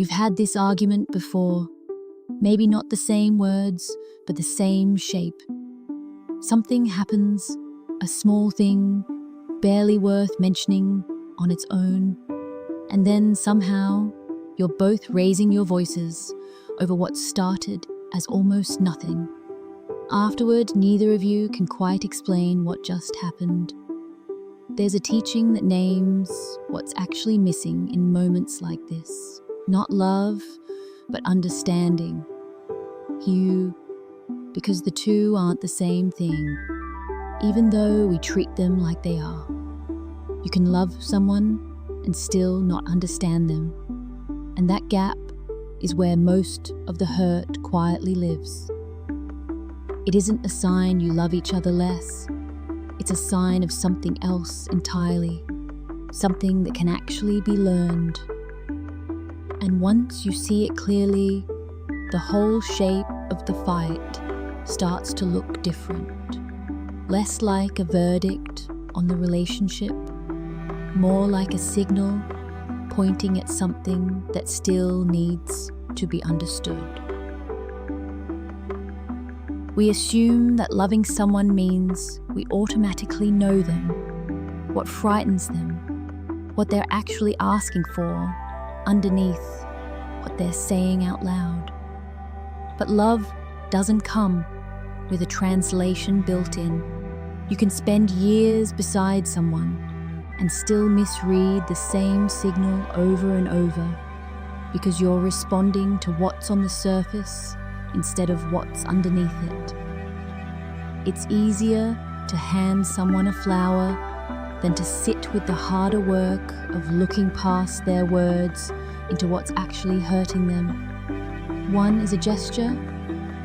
You've had this argument before. Maybe not the same words, but the same shape. Something happens, a small thing, barely worth mentioning on its own, and then somehow you're both raising your voices over what started as almost nothing. Afterward, neither of you can quite explain what just happened. There's a teaching that names what's actually missing in moments like this. Not love, but understanding. Hiểu, because the two aren't the same thing, even though we treat them like they are. You can love someone and still not understand them, and that gap is where most of the hurt quietly lives. It isn't a sign you love each other less. It's a sign of something else entirely, something that can actually be learned. And once you see it clearly, the whole shape of the fight starts to look different. Less like a verdict on the relationship, more like a signal pointing at something that still needs to be understood. We assume that loving someone means we automatically know them, what frightens them, what they're actually asking for underneath what they're saying out loud. But love doesn't come with a translation built in. You can spend years beside someone and still misread the same signal over and over because you're responding to what's on the surface instead of what's underneath it. It's easier to hand someone a flower than to sit with the harder work of looking past their words into what's actually hurting them. One is a gesture,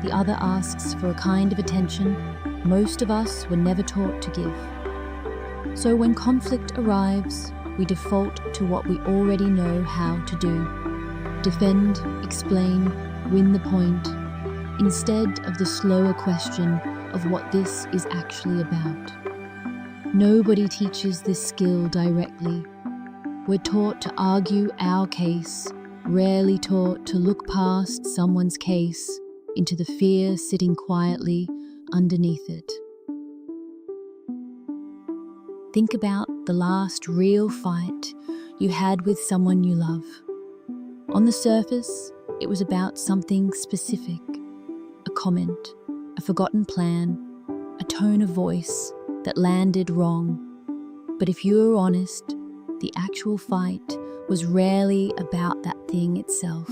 the other asks for a kind of attention most of us were never taught to give. So when conflict arrives, we default to what we already know how to do. Defend, explain, win the point, instead of the slower question of what this is actually about. Nobody teaches this skill directly. We're taught to argue our case, rarely taught to look past someone's case into the fear sitting quietly underneath it. Think about the last real fight you had with someone you love. On the surface, it was about something specific, a comment, a forgotten plan, a tone of voice that landed wrong. But if you were honest, the actual fight was rarely about that thing itself.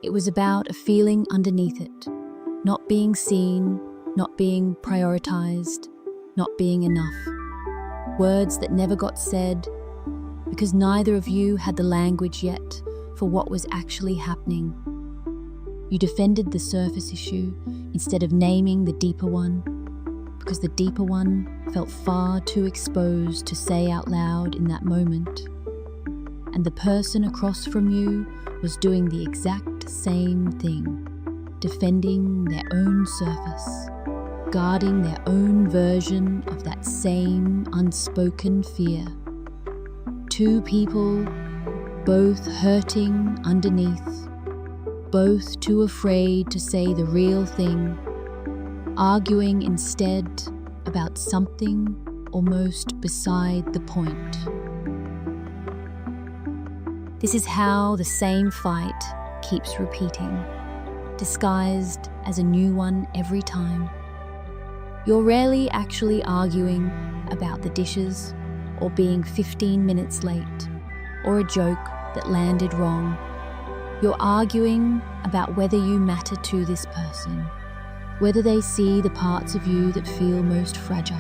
It was about a feeling underneath it, not being seen, not being prioritized, not being enough. Words that never got said because neither of you had the language yet for what was actually happening. You defended the surface issue instead of naming the deeper one, because the deeper one felt far too exposed to say out loud in that moment. And the person across from you was doing the exact same thing, defending their own surface, guarding their own version of that same unspoken fear. Two people, both hurting underneath, both too afraid to say the real thing, arguing instead about something almost beside the point. This is how the same fight keeps repeating, disguised as a new one every time. You're rarely actually arguing about the dishes or being 15 minutes late or a joke that landed wrong. You're arguing about whether you matter to this person, whether they see the parts of you that feel most fragile.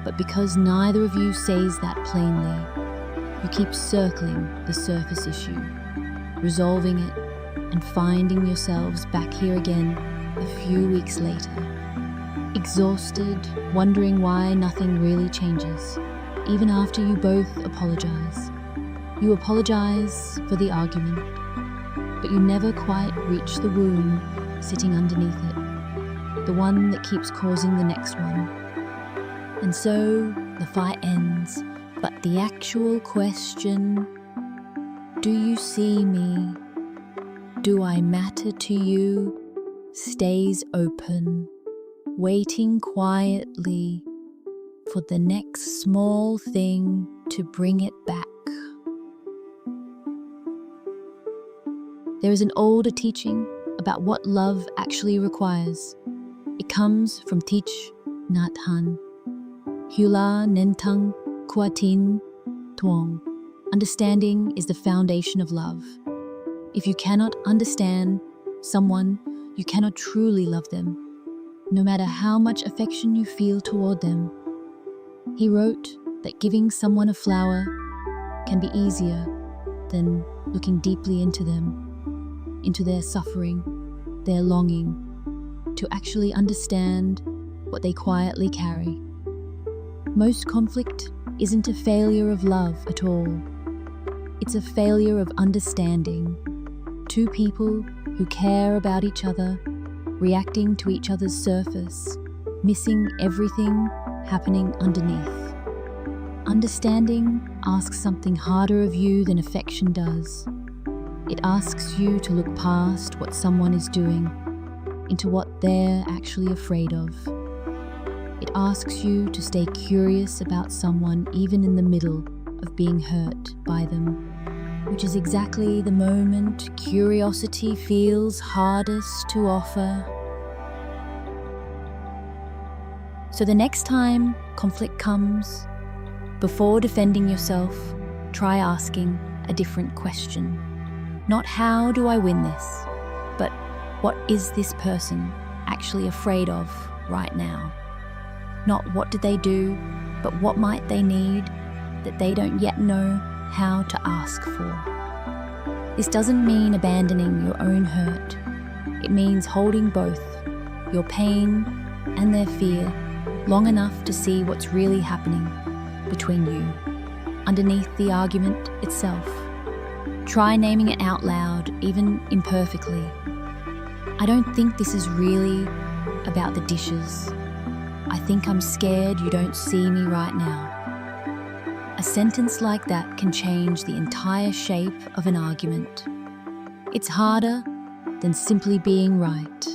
But because neither of you says that plainly, you keep circling the surface issue, resolving it, and finding yourselves back here again a few weeks later, exhausted, wondering why nothing really changes, even after you both apologize. You apologize for the argument, but you never quite reach the wound sitting underneath it, the one that keeps causing the next one. And so the fight ends, but the actual question, Do you see me? Do I matter to you? Stays open, waiting quietly for the next small thing to bring it back. There is an older teaching about what love actually requires. It comes from Thich Nhat Hanh. Hula Nentang Kuatin Tuong. Understanding is the foundation of love. If you cannot understand someone, you cannot truly love them, no matter how much affection you feel toward them. He wrote that giving someone a flower can be easier than looking deeply into them, into their suffering, their longing, to actually understand what they quietly carry. Most conflict isn't a failure of love at all. It's a failure of understanding. Two people who care about each other, reacting to each other's surface, missing everything happening underneath. Understanding asks something harder of you than affection does. It asks you to look past what someone is doing into what they're actually afraid of. It asks you to stay curious about someone even in the middle of being hurt by them, which is exactly the moment curiosity feels hardest to offer. So the next time conflict comes, before defending yourself, try asking a different question. Not how do I win this, but what is this person actually afraid of right now? Not what did they do, but what might they need that they don't yet know how to ask for. This doesn't mean abandoning your own hurt. It means holding both, your pain and their fear, long enough to see what's really happening between you, underneath the argument itself. Try naming it out loud, even imperfectly. I don't think this is really about the dishes. I think I'm scared you don't see me right now. A sentence like that can change the entire shape of an argument. It's harder than simply being right,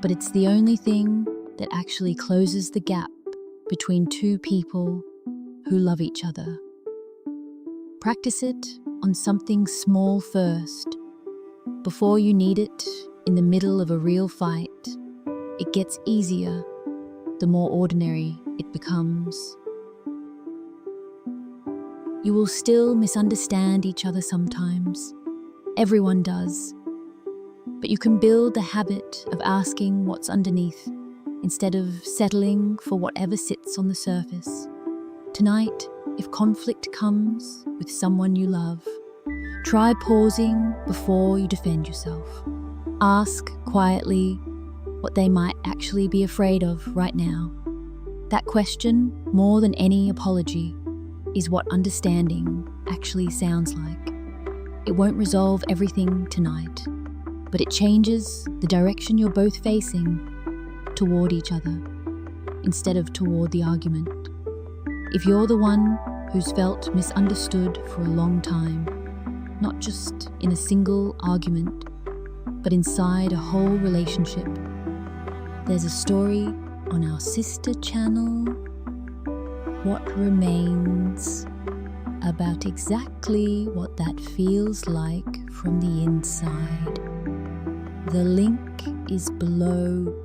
but it's the only thing that actually closes the gap between two people who love each other. Practice it on something small first. Before you need it in the middle of a real fight, it gets easier the more ordinary it becomes. You will still misunderstand each other sometimes. Everyone does. But you can build the habit of asking what's underneath instead of settling for whatever sits on the surface. Tonight, if conflict comes with someone you love, try pausing before you defend yourself. Ask quietly what they might actually be afraid of right now. That question, more than any apology, is what understanding actually sounds like. It won't resolve everything tonight, but it changes the direction you're both facing toward each other instead of toward the argument. If you're the one who's felt misunderstood for a long time, not just in a single argument, but inside a whole relationship, there's a story on our sister channel, What Remains, about exactly what that feels like from the inside. The link is below